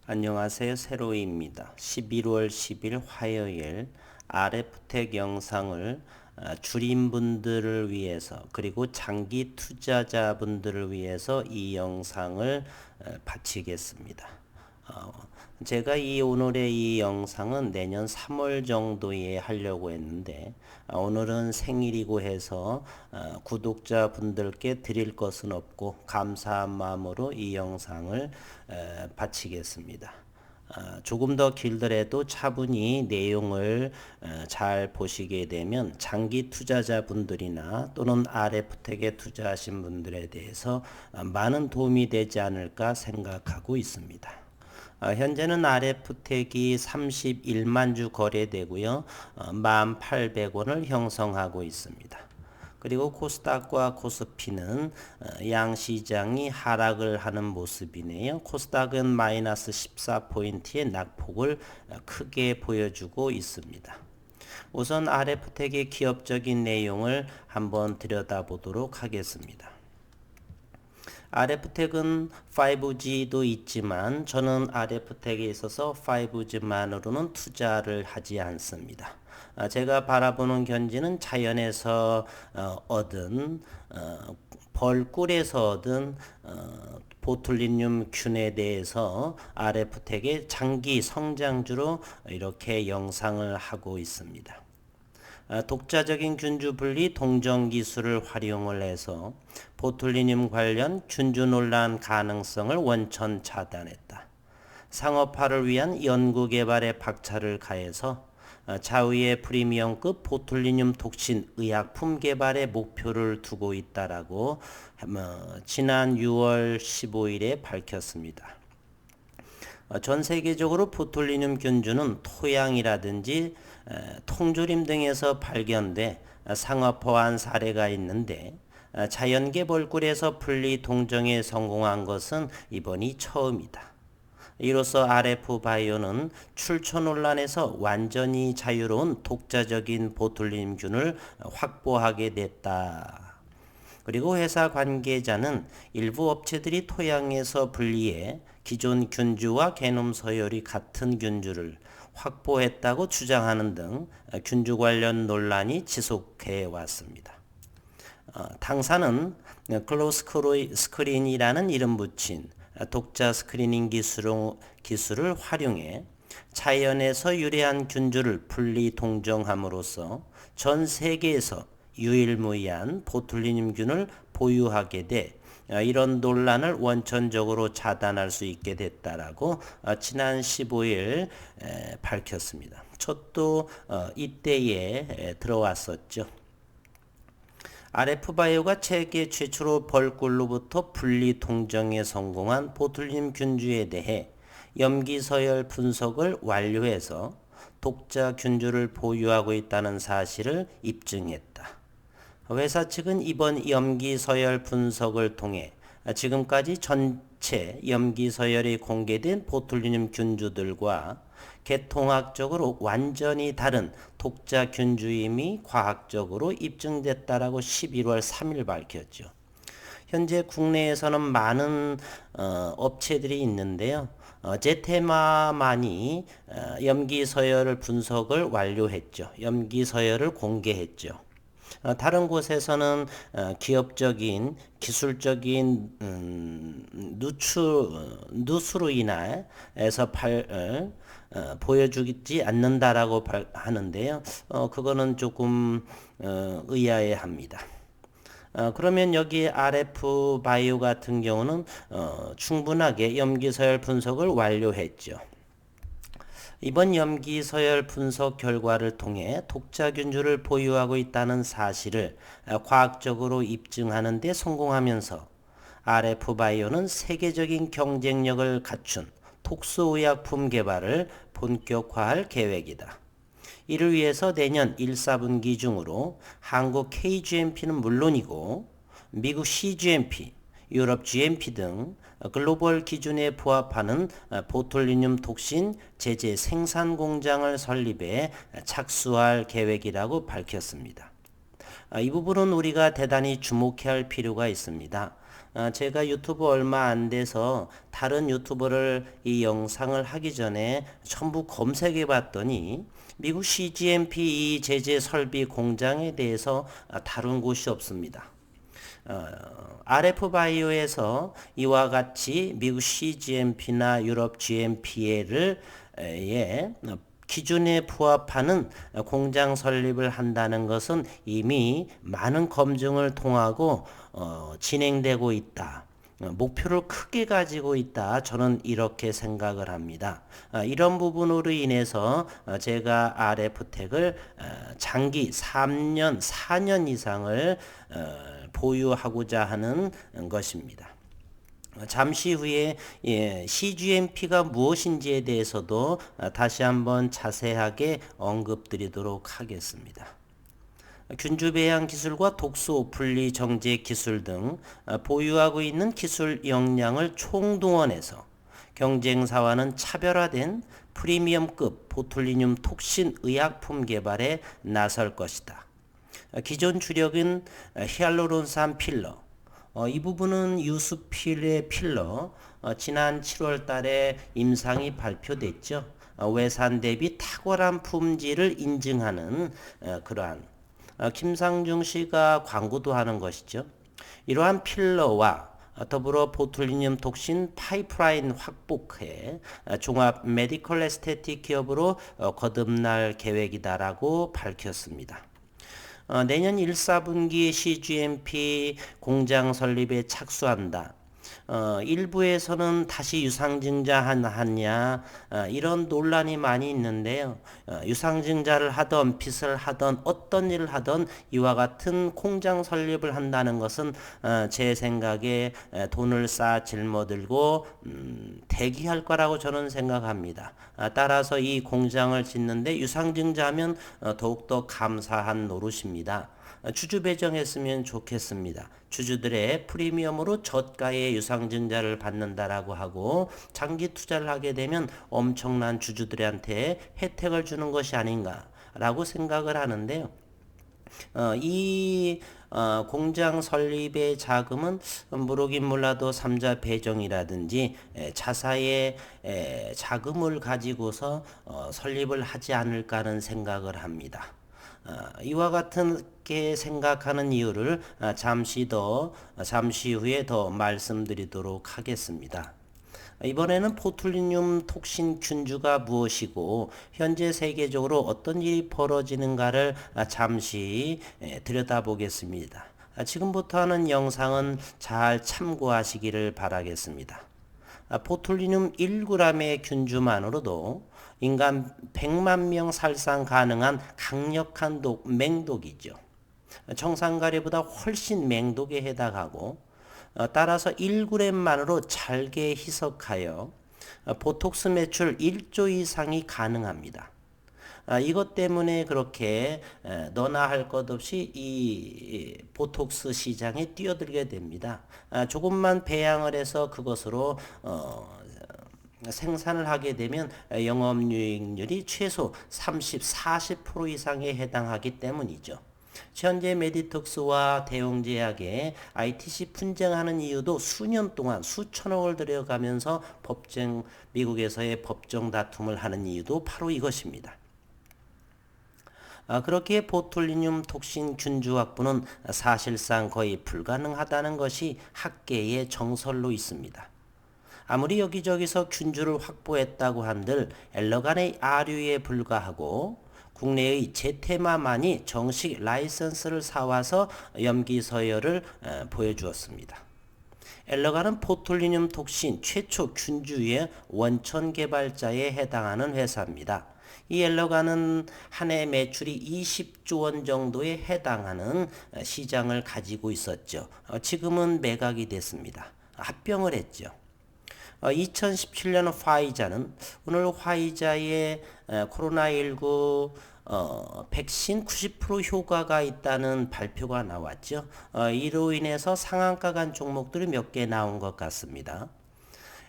안녕하세요. 세로이입니다. 11월 10일 화요일 RF텍 영상을 주림분들을 위해서 그리고 장기 투자자분들을 위해서 이 영상을 바치겠습니다. 제가 오늘의 이 영상은 내년 3월 정도에 하려고 했는데 오늘은 생일이고 해서 구독자분들께 드릴 것은 없고 감사한 마음으로 이 영상을 바치겠습니다. 조금 더 길더라도 차분히 내용을 잘 보시게 되면 장기 투자자분들이나 또는 RF텍에 투자하신 분들에 대해서 많은 도움이 되지 않을까 생각하고 있습니다. 현재는 RF텍이 31만 주 거래되고요. 1,800원을 형성하고 있습니다. 그리고 코스닥과 코스피는 양시장이 하락을 하는 모습이네요. 코스닥은 마이너스 14포인트의 낙폭을 크게 보여주고 있습니다. 우선 RF텍의 기업적인 내용을 한번 들여다보도록 하겠습니다. RF텍은 5G도 있지만 저는 RF텍에 있어서 5G만으로는 투자를 하지 않습니다. 제가 바라보는 견지는 자연에서 얻은 벌꿀에서 얻은 보툴리늄 균에 대해서 RF텍의 장기 성장주로 이렇게 영상을 하고 있습니다. 독자적인 균주 분리 동정 기술을 활용을 해서 보툴리늄 관련 균주 논란 가능성을 원천 차단했다. 상업화를 위한 연구 개발에 박차를 가해서 좌우의 프리미엄급 보툴리늄 톡신 의약품 개발에 목표를 두고 있다라고 지난 6월 15일에 밝혔습니다. 전 세계적으로 보툴리늄 균주는 토양이라든지 통조림 등에서 발견돼 상업화한 사례가 있는데 자연계 벌꿀에서 분리 동정에 성공한 것은 이번이 처음이다. 이로써 RF바이오는 출처 논란에서 완전히 자유로운 독자적인 보툴리늄균을 확보하게 됐다. 그리고 회사 관계자는 일부 업체들이 토양에서 분리해 기존 균주와 게놈 서열이 같은 균주를 확보했다고 주장하는 등 균주 관련 논란이 지속해 왔습니다. 당사는 클로스 스크린이라는 이름 붙인 독자 스크리닝 기술을 활용해 자연에서 유래한 균주를 분리 동정함으로써 전 세계에서 유일무이한 보툴리늄균을 보유하게 돼 이런 논란을 원천적으로 차단할 수 있게 됐다라고 지난 15일 밝혔습니다. 저도 이때에 들어왔었죠. RF바이오가 세계 최초로 벌꿀로부터 분리 동정에 성공한 보툴리늄 균주에 대해 염기서열 분석을 완료해서 독자 균주를 보유하고 있다는 사실을 입증했다. 회사 측은 이번 염기서열 분석을 통해 지금까지 전체 염기서열이 공개된 보툴리늄 균주들과 계통학적으로 완전히 다른 독자 균주임이 과학적으로 입증됐다라고 11월 3일 밝혔죠. 현재 국내에서는 많은 업체들이 있는데요. 제테마만이 염기서열을 분석을 완료했죠. 염기서열을 공개했죠. 다른 곳에서는 기업적인 기술적인 누수로 인해서 보여주지 않는다라고 하는데요. 그거는 조금 의아해합니다. 그러면 여기 RF 바이오 같은 경우는 충분하게 염기서열 분석을 완료했죠. 이번 염기서열 분석 결과를 통해 독자균주를 보유하고 있다는 사실을 과학적으로 입증하는 데 성공하면서 RF바이오는 세계적인 경쟁력을 갖춘 톡소의약품 개발을 본격화할 계획이다. 이를 위해서 내년 1, 4분기 중으로 한국 KGMP는 물론이고 미국 CGMP, 유럽 GMP 등 글로벌 기준에 부합하는 보툴리늄 톡신 제재 생산 공장을 설립해 착수할 계획이라고 밝혔습니다. 이 부분은 우리가 대단히 주목해야 할 필요가 있습니다. 제가 유튜브 얼마 안 돼서 다른 유튜버를 이 영상을 하기 전에 전부 검색해 봤더니 미국 CGMP 이 제재 설비 공장에 대해서 다룬 곳이 없습니다. RF 바이오에서 이와 같이 미국 CGMP나 유럽 GMP를 기준에 부합하는 공장 설립을 한다는 것은 이미 많은 검증을 통하고 진행되고 있다. 목표를 크게 가지고 있다. 저는 이렇게 생각을 합니다. 이런 부분으로 인해서 제가 RF텍을 장기 3년, 4년 이상을 보유하고자 하는 것입니다. 잠시 후에 CGMP가 무엇인지에 대해서도 다시 한번 자세하게 언급드리도록 하겠습니다. 균주 배양 기술과 독소 분리 정제 기술 등 보유하고 있는 기술 역량을 총동원해서 경쟁사와는 차별화된 프리미엄급 보툴리늄 톡신 의약품 개발에 나설 것이다. 기존 주력은 히알루론산 필러, 이 부분은 유수필의 필러, 지난 7월 달에 임상이 발표됐죠. 외산 대비 탁월한 품질을 인증하는 그러한 김상중 씨가 광고도 하는 것이죠. 이러한 필러와 더불어 보툴리늄 톡신 파이프라인 확보해 종합 메디컬 에스테틱 기업으로 거듭날 계획이다라고 밝혔습니다. 내년 1, 4분기에 CGMP 공장 설립에 착수한다. 일부에서는 다시 유상증자 하냐 이런 논란이 많이 있는데요. 유상증자를 하던 빚을 하던 어떤 일을 하던 이와 같은 공장 설립을 한다는 것은 제 생각에 돈을 쌓아 짊어들고 대기할 거라고 저는 생각합니다. 따라서 이 공장을 짓는데 유상증자하면 더욱더 감사한 노릇입니다. 주주 배정했으면 좋겠습니다. 주주들의 프리미엄으로 저가의 유상증자를 받는다라고 하고 장기 투자를 하게 되면 엄청난 주주들한테 혜택을 주는 것이 아닌가라고 생각을 하는데요. 공장 설립의 자금은 모르긴 몰라도 삼자 배정이라든지 자사의 자금을 가지고서 설립을 하지 않을까 하는 생각을 합니다. 이와 같게 생각하는 이유를 잠시 후에 더 말씀드리도록 하겠습니다. 이번에는 보툴리늄 톡신 균주가 무엇이고 현재 세계적으로 어떤 일이 벌어지는가를 잠시 들여다보겠습니다. 지금부터 하는 영상은 잘 참고하시기를 바라겠습니다. 보툴리늄 1g의 균주만으로도 인간 100만 명 살상 가능한 강력한 맹독이죠. 청산가리보다 훨씬 맹독에 해당하고 따라서 1g만으로 잘게 희석하여 보톡스 매출 1조 이상이 가능합니다. 이것 때문에 그렇게 너나 할 것 없이 이 보톡스 시장에 뛰어들게 됩니다. 조금만 배양을 해서 그것으로 생산을 하게 되면 영업이익률이 최소 30, 40% 이상에 해당하기 때문이죠. 현재 메디톡스와 대웅제약에 ITC 분쟁하는 이유도 수년 동안 수천억을 들여가면서 미국에서의 법정 다툼을 하는 이유도 바로 이것입니다. 그렇게 보툴리늄 톡신 균주 확보는 사실상 거의 불가능하다는 것이 학계의 정설로 있습니다. 아무리 여기저기서 균주를 확보했다고 한들 엘러간의 아류에 불과하고 국내의 제테마만이 정식 라이선스를 사와서 염기 서열을 보여주었습니다. 엘러간은 보툴리늄 톡신 최초 균주의 원천 개발자에 해당하는 회사입니다. 이 엘러간은 한 해 매출이 20조 원 정도에 해당하는 시장을 가지고 있었죠. 지금은 매각이 됐습니다. 합병을 했죠. 2017년 화이자는 오늘 화이자의 코로나19 백신 90% 효과가 있다는 발표가 나왔죠. 이로 인해서 상한가 간 종목들이 몇 개 나온 것 같습니다.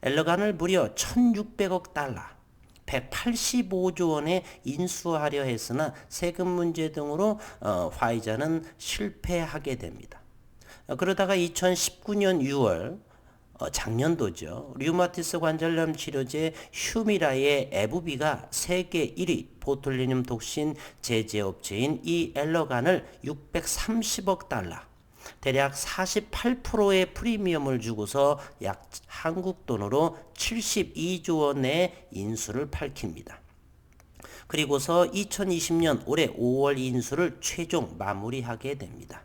엘러간을 무려 1600억 달러 185조 원에 인수하려 했으나 세금 문제 등으로 화이자는 실패하게 됩니다. 그러다가 2019년 6월 작년도죠. 류마티스 관절염 치료제 휴미라의 에브비가 세계 1위 보툴리늄 독신 제재업체인 이 엘러간을 630억 달러, 대략 48%의 프리미엄을 주고서 약 한국 돈으로 72조 원의 인수를 밝힙니다. 그리고서 2020년 올해 5월 인수를 최종 마무리하게 됩니다.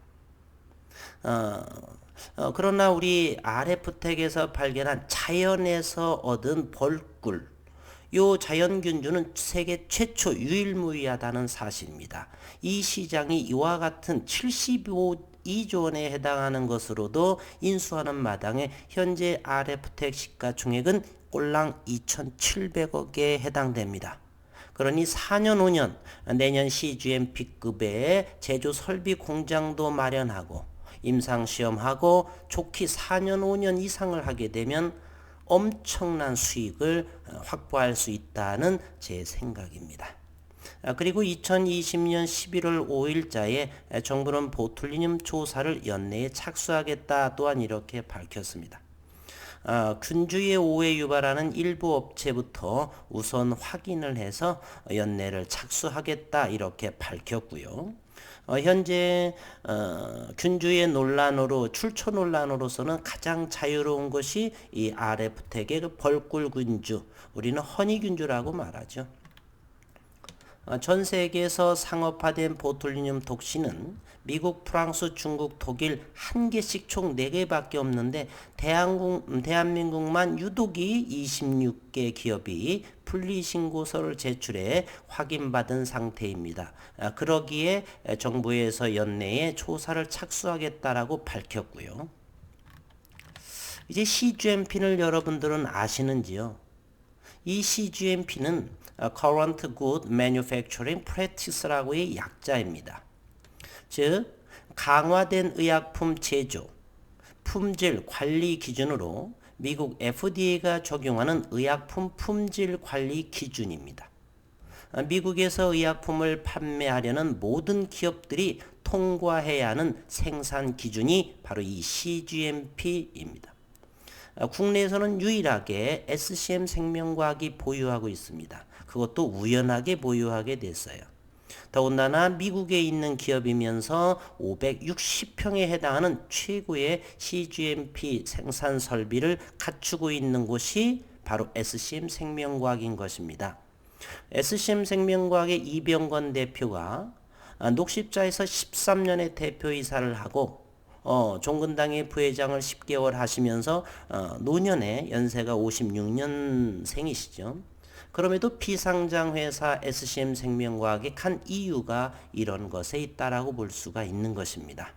그러나 우리 RF텍에서 발견한 자연에서 얻은 벌꿀, 요 자연균주는 세계 최초 유일무이하다는 사실입니다. 이 시장이 이와 같은 75조 원에 해당하는 것으로도 인수하는 마당에 현재 RF텍 시가총액은 꼴랑 2,700억에 해당됩니다. 그러니 4년 5년 내년 CGMP급의 제조 설비 공장도 마련하고 임상시험하고 좋게 4년 5년 이상을 하게 되면 엄청난 수익을 확보할 수 있다는 제 생각입니다. 그리고 2020년 11월 5일자에 정부는 보툴리늄 조사를 연내에 착수하겠다 또한 이렇게 밝혔습니다. 균주의 오해 유발하는 일부 업체부터 우선 확인을 해서 연내를 착수하겠다 이렇게 밝혔고요. 현재 균주의 논란으로 출처 논란으로서는 가장 자유로운 것이 이 RF텍의 그 벌꿀 균주, 우리는 허니 균주라고 말하죠. 전 세계에서 상업화된 보툴리늄 독신은 미국, 프랑스, 중국, 독일 한 개씩 총 4개밖에 없는데 대한민국만 유독이 26개 기업이 분리신고서를 제출해 확인받은 상태입니다. 그러기에 정부에서 연내에 조사를 착수하겠다라고 밝혔고요. 이제 CGMP를 여러분들은 아시는지요? 이 CGMP는 Current Good Manufacturing Practice라고의 약자입니다. 즉, 강화된 의약품 제조, 품질 관리 기준으로 미국 FDA가 적용하는 의약품 품질 관리 기준입니다. 미국에서 의약품을 판매하려는 모든 기업들이 통과해야 하는 생산 기준이 바로 이 CGMP입니다. 국내에서는 유일하게 SCM 생명과학이 보유하고 있습니다. 그것도 우연하게 보유하게 됐어요. 더군다나 미국에 있는 기업이면서 560평에 해당하는 최고의 CGMP 생산 설비를 갖추고 있는 곳이 바로 SCM 생명과학인 것입니다. SCM 생명과학의 이병건 대표가 녹십자에서 13년의 대표이사를 하고 종근당의 부회장을 10개월 하시면서 노년에 연세가 56년생이시죠. 그럼에도 비상장 회사 SCM 생명과학에 간 이유가 이런 것에 있다라고 볼 수가 있는 것입니다.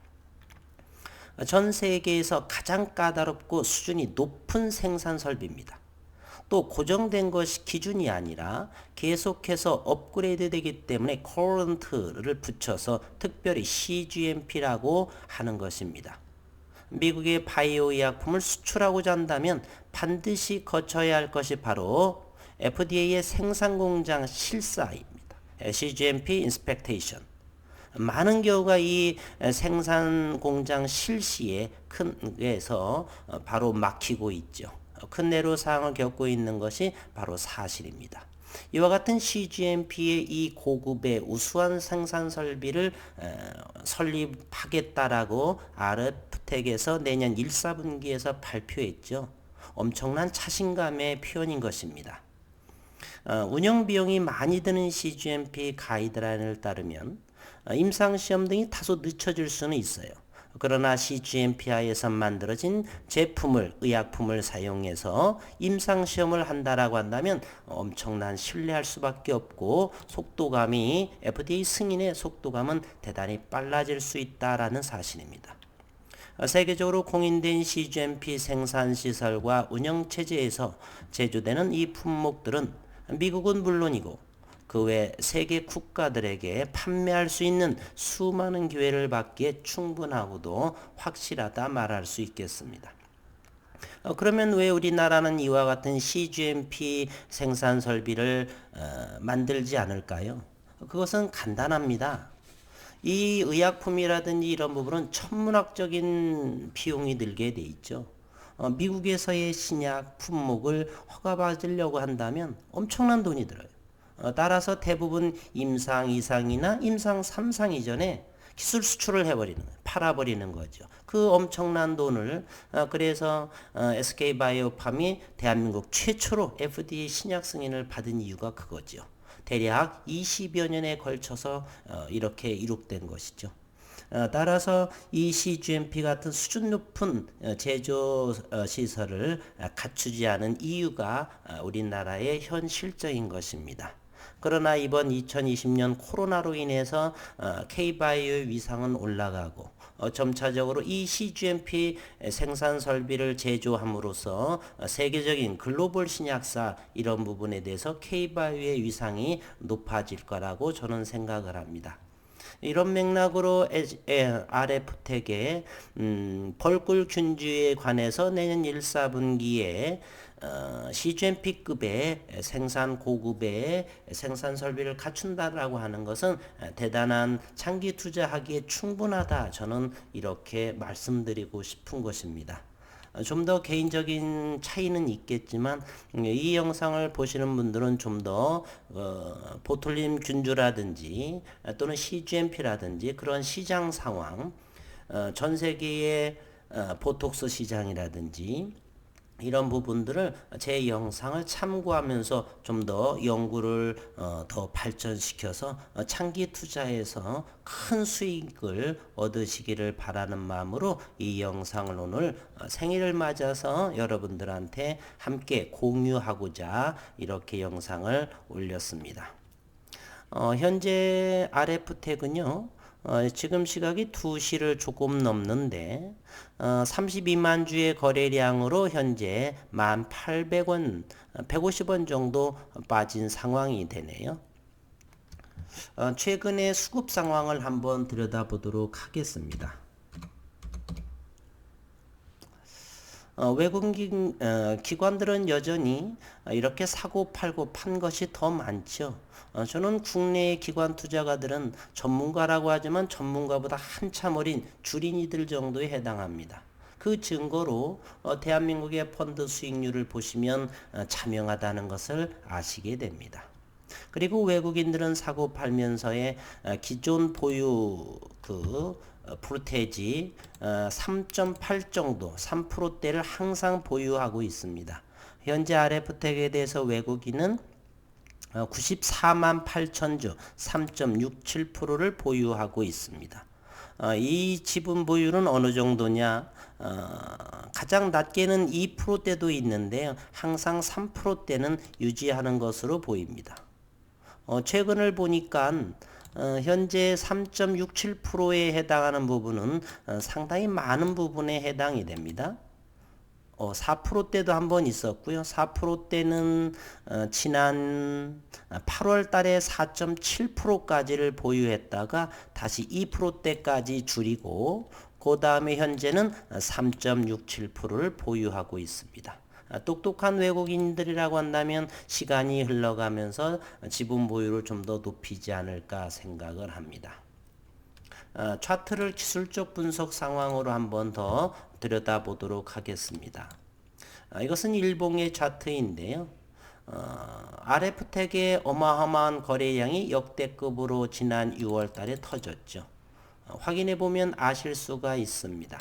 전 세계에서 가장 까다롭고 수준이 높은 생산 설비입니다. 또 고정된 것이 기준이 아니라 계속해서 업그레이드 되기 때문에 current를 붙여서 특별히 CGMP라고 하는 것입니다. 미국의 바이오 의약품을 수출하고자 한다면 반드시 거쳐야 할 것이 바로 FDA의 생산공장 실사입니다. CGMP 인스펙테이션. 많은 경우가 이 생산공장 실시에 큰 데서 바로 막히고 있죠. 큰 애로사항을 겪고 있는 것이 바로 사실입니다. 이와 같은 CGMP의 이 고급의 우수한 생산 설비를 설립하겠다라고 RF텍에서 내년 1사분기에서 발표했죠. 엄청난 자신감의 표현인 것입니다. 운영 비용이 많이 드는 CGMP 가이드라인을 따르면 임상시험 등이 다소 늦춰질 수는 있어요. 그러나 CGMP하에서 만들어진 제품을, 의약품을 사용해서 임상시험을 한다라고 한다면 엄청난 신뢰할 수밖에 없고 속도감이 FDA 승인의 속도감은 대단히 빨라질 수 있다라는 사실입니다. 세계적으로 공인된 CGMP 생산시설과 운영체제에서 제조되는 이 품목들은 미국은 물론이고 그 외 세계 국가들에게 판매할 수 있는 수많은 기회를 받기에 충분하고도 확실하다 말할 수 있겠습니다. 그러면 왜 우리나라는 이와 같은 CGMP 생산 설비를 만들지 않을까요? 그것은 간단합니다. 이 의약품이라든지 이런 부분은 천문학적인 비용이 들게 돼 있죠. 미국에서의 신약 품목을 허가받으려고 한다면 엄청난 돈이 들어요. 따라서 대부분 임상 2상이나 임상 3상 이전에 기술 수출을 해버리는 거예요. 팔아버리는 거죠. 그 엄청난 돈을 그래서 SK바이오팜이 대한민국 최초로 FDA 신약 승인을 받은 이유가 그거죠. 대략 20여 년에 걸쳐서 이렇게 이룩된 것이죠. 따라서 이 CGMP 같은 수준 높은 제조 시설을 갖추지 않은 이유가 우리나라의 현 실정인 것입니다. 그러나 이번 2020년 코로나로 인해서 K바이오의 위상은 올라가고 점차적으로 이 CGMP 생산 설비를 제조함으로써 세계적인 글로벌 신약사 이런 부분에 대해서 K바이오의 위상이 높아질 거라고 저는 생각을 합니다. 이런 맥락으로 RF텍의 벌꿀균주에 관해서 내년 1, 4분기에 CGMP급의 생산 고급의 생산 설비를 갖춘다라고 하는 것은 대단한 장기 투자하기에 충분하다. 저는 이렇게 말씀드리고 싶은 것입니다. 좀 더 개인적인 차이는 있겠지만 이 영상을 보시는 분들은 좀 더 보톨림 균주라든지 또는 CGMP라든지 그런 시장 상황, 전 세계의 보톡스 시장이라든지 이런 부분들을 제 영상을 참고하면서 좀 더 연구를 더 발전시켜서 장기 투자에서 큰 수익을 얻으시기를 바라는 마음으로 이 영상을 오늘 생일을 맞아서 여러분들한테 함께 공유하고자 이렇게 영상을 올렸습니다. 현재 RF텍은요. 지금 시각이 2시를 조금 넘는데 32만 주의 거래량으로 현재 1,800원, 150원 정도 빠진 상황이 되네요. 최근의 수급 상황을 한번 들여다보도록 하겠습니다. 외국인 기관들은 여전히 이렇게 사고 팔고 판 것이 더 많죠. 저는 국내의 기관 투자가들은 전문가라고 하지만 전문가보다 한참 어린 주린이들 정도에 해당합니다. 그 증거로 대한민국의 펀드 수익률을 보시면 자명하다는 것을 아시게 됩니다. 그리고 외국인들은 사고 팔면서의 기존 보유 프로테지 3.8 정도 3%대를 항상 보유하고 있습니다. 현재 RF텍에 대해서 외국인은 94만 8천 주 3.67%를 보유하고 있습니다. 이 지분 보유는 어느 정도냐? 가장 낮게는 2%대도 있는데요. 항상 3%대는 유지하는 것으로 보입니다. 최근을 보니까 현재 3.67%에 해당하는 부분은 상당히 많은 부분에 해당이 됩니다. 4%대도 한번 있었고요. 4%대는 지난 8월 달에 4.7%까지를 보유했다가 다시 2%대까지 줄이고 그 다음에 현재는 3.67%를 보유하고 있습니다. 똑똑한 외국인들이라고 한다면 시간이 흘러가면서 지분 보유를 좀 더 높이지 않을까 생각을 합니다. 차트를 기술적 분석 상황으로 한번 더 들여다보도록 하겠습니다. 이것은 일봉의 차트인데요. RF텍의 어마어마한 거래량이 역대급으로 지난 6월 달에 터졌죠. 확인해 보면 아실 수가 있습니다.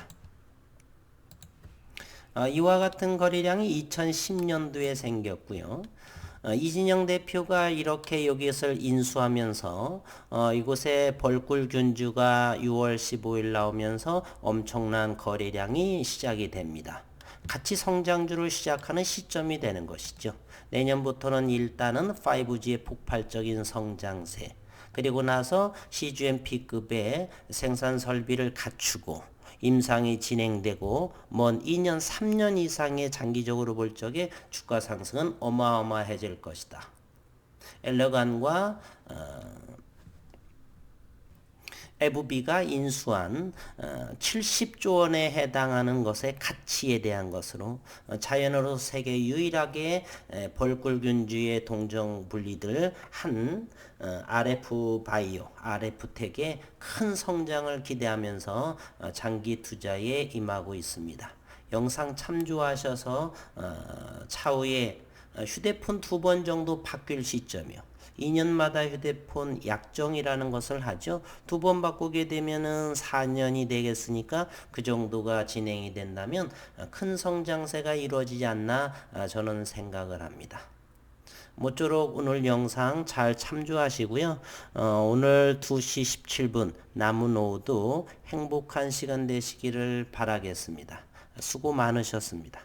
이와 같은 거래량이 2010년도에 생겼고요. 이진영 대표가 이렇게 여기서 인수하면서 이곳에 벌꿀균주가 6월 15일 나오면서 엄청난 거래량이 시작이 됩니다. 같이 성장주를 시작하는 시점이 되는 것이죠. 내년부터는 일단은 5G의 폭발적인 성장세, 그리고 나서 CGMP급의 생산 설비를 갖추고 임상이 진행되고 먼 2년, 3년 이상의 장기적으로 볼 적에 주가 상승은 어마어마해질 것이다. 엘러간과 FB가 인수한 70조 원에 해당하는 것의 가치에 대한 것으로 자연으로 세계 유일하게 벌꿀균주의 동종 분리들 한 RF 바이오, RF텍의 큰 성장을 기대하면서 장기 투자에 임하고 있습니다. 영상 참조하셔서 차후에 휴대폰 2번 정도 바뀔 시점이요. 2년마다 휴대폰 약정이라는 것을 하죠. 2번 바꾸게 되면은 4년이 되겠으니까 그 정도가 진행이 된다면 큰 성장세가 이루어지지 않나 저는 생각을 합니다. 모쪼록 오늘 영상 잘 참조하시고요. 오늘 2시 17분 남은 오후도 행복한 시간 되시기를 바라겠습니다. 수고 많으셨습니다.